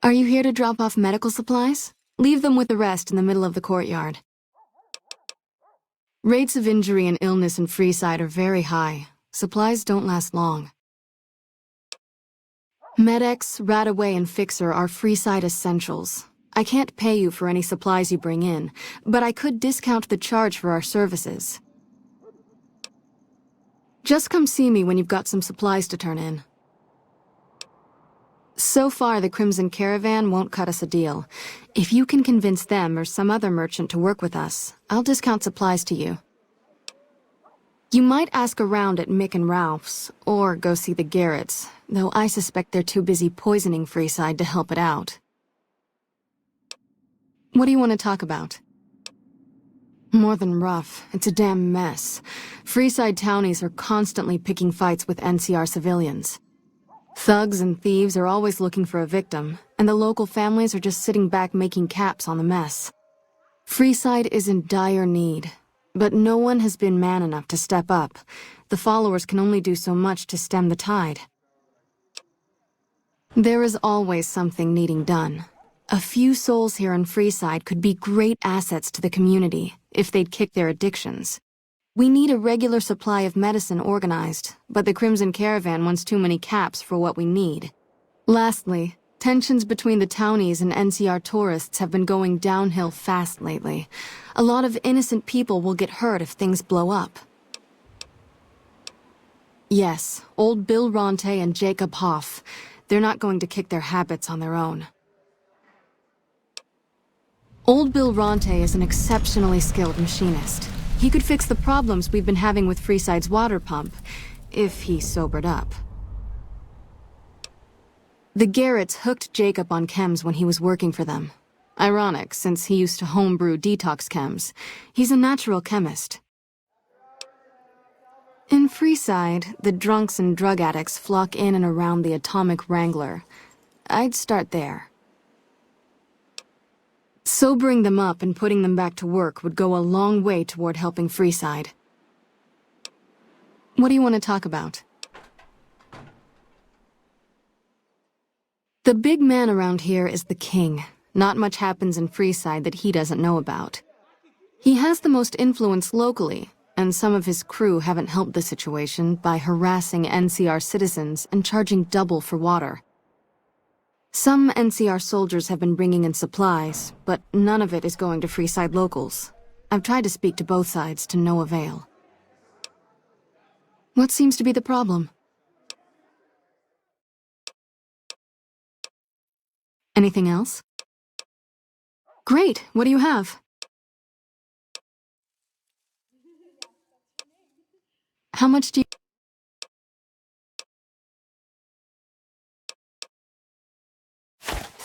Are you here to drop off medical supplies? Leave them with the rest in the middle of the courtyard. Rates of injury and illness in Freeside are very high. Supplies don't last long. Med-X, Radaway, and Fixer are Freeside essentials. I can't pay you for any supplies you bring in, but I could discount the charge for our services. Just come see me when you've got some supplies to turn in. So far, the Crimson Caravan won't cut us a deal. If you can convince them or some other merchant to work with us, I'll discount supplies to you. You might ask around at Mick and Ralph's, or go see the Garretts, though I suspect they're too busy poisoning Freeside to help it out. What do you want to talk about? More than rough, it's a damn mess. Freeside townies are constantly picking fights with NCR civilians. Thugs and thieves are always looking for a victim, and the local families are just sitting back making caps on the mess. Freeside is in dire need, but no one has been man enough to step up. The followers can only do so much to stem the tide. There is always something needing done. A few souls here in Freeside could be great assets to the community if they'd kick their addictions. We need a regular supply of medicine organized, but the Crimson Caravan wants too many caps for what we need. Lastly, tensions between the townies and NCR tourists have been going downhill fast lately. A lot of innocent people will get hurt if things blow up. Yes, old Bill Ronte and Jacob Hoff. They're not going to kick their habits on their own. Old Bill Ronte is an exceptionally skilled machinist. He could fix the problems we've been having with Freeside's water pump, if he sobered up. The Garretts hooked Jacob on chems when he was working for them. Ironic, since he used to homebrew detox chems. He's a natural chemist. In Freeside, the drunks and drug addicts flock in and around the Atomic Wrangler. I'd start there. Sobering them up and putting them back to work would go a long way toward helping Freeside. What do you want to talk about? The big man around here is the king. Not much happens in Freeside that he doesn't know about. He has the most influence locally, and some of his crew haven't helped the situation by harassing NCR citizens and charging double for water. Some NCR soldiers have been bringing in supplies, but none of it is going to Freeside locals. I've tried to speak to both sides to no avail. What seems to be the problem? Anything else? Great, what do you have? How much do you...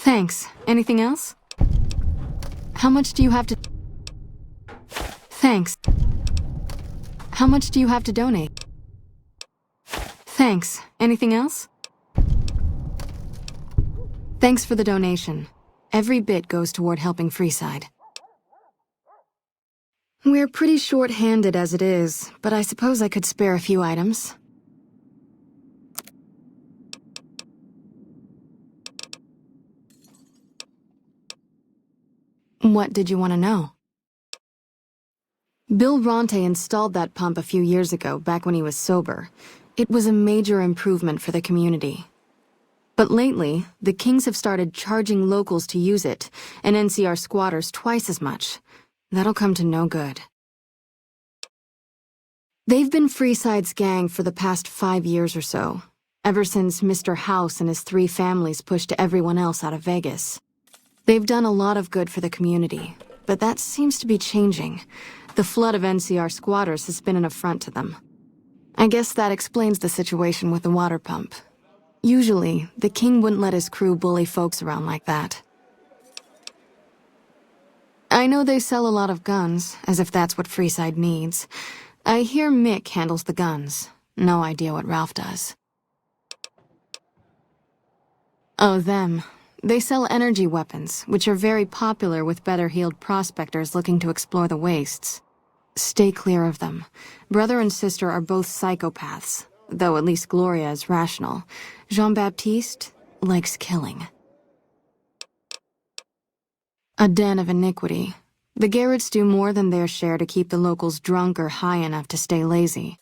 Thanks. Anything else? How much do you have to... Thanks. How much do you have to donate? Thanks. Anything else? Thanks for the donation. Every bit goes toward helping Freeside. We're pretty short-handed as it is, but I suppose I could spare a few items. What did you want to know? Bill Ronte installed that pump a few years ago, back when he was sober. It was a major improvement for the community. But lately, the Kings have started charging locals to use it, and NCR squatters twice as much. That'll come to no good. They've been Freeside's gang for the past 5 years or so, ever since Mr. House and his 3 families pushed everyone else out of Vegas. They've done a lot of good for the community, but that seems to be changing. The flood of NCR squatters has been an affront to them. I guess that explains the situation with the water pump. Usually, the king wouldn't let his crew bully folks around like that. I know they sell a lot of guns, as if that's what Freeside needs. I hear Mick handles the guns. No idea what Ralph does. Oh, them. They sell energy weapons, which are very popular with better-heeled prospectors looking to explore the wastes. Stay clear of them. Brother and sister are both psychopaths, though at least Gloria is rational. Jean-Baptiste likes killing. A den of iniquity. The Garrets do more than their share to keep the locals drunk or high enough to stay lazy.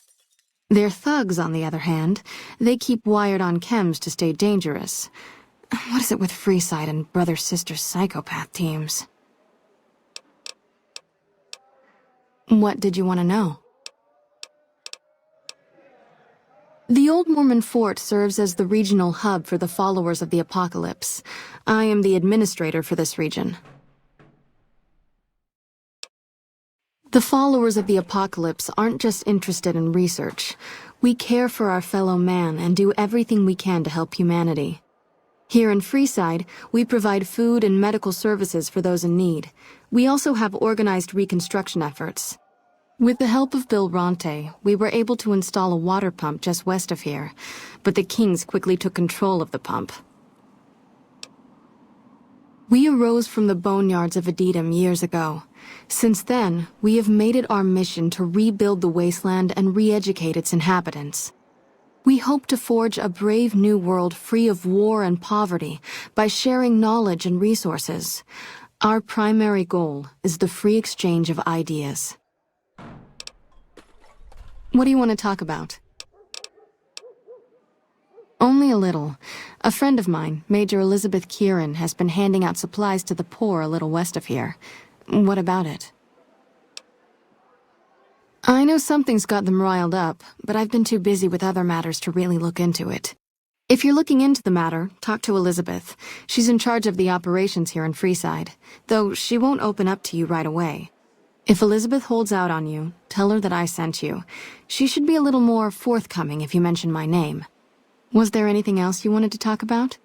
Their thugs, on the other hand, they keep wired on chems to stay dangerous. What is it with Freeside and brother-sister psychopath teams? What did you want to know? The Old Mormon Fort serves as the regional hub for the followers of the Apocalypse. I am the administrator for this region. The followers of the Apocalypse aren't just interested in research. We care for our fellow man and do everything we can to help humanity. Here in Freeside, we provide food and medical services for those in need. We also have organized reconstruction efforts. With the help of Bill Ronte, we were able to install a water pump just west of here, but the Kings quickly took control of the pump. We arose from the boneyards of Edidam years ago. Since then, we have made it our mission to rebuild the wasteland and re-educate its inhabitants. We hope to forge a brave new world free of war and poverty by sharing knowledge and resources. Our primary goal is the free exchange of ideas. What do you want to talk about? Only a little. A friend of mine, Major Elizabeth Kieran, has been handing out supplies to the poor a little west of here. What about it? I know something's got them riled up, but I've been too busy with other matters to really look into it. If you're looking into the matter, talk to Elizabeth. She's in charge of the operations here in Freeside, though she won't open up to you right away. If Elizabeth holds out on you, tell her that I sent you. She should be a little more forthcoming if you mention my name. Was there anything else you wanted to talk about?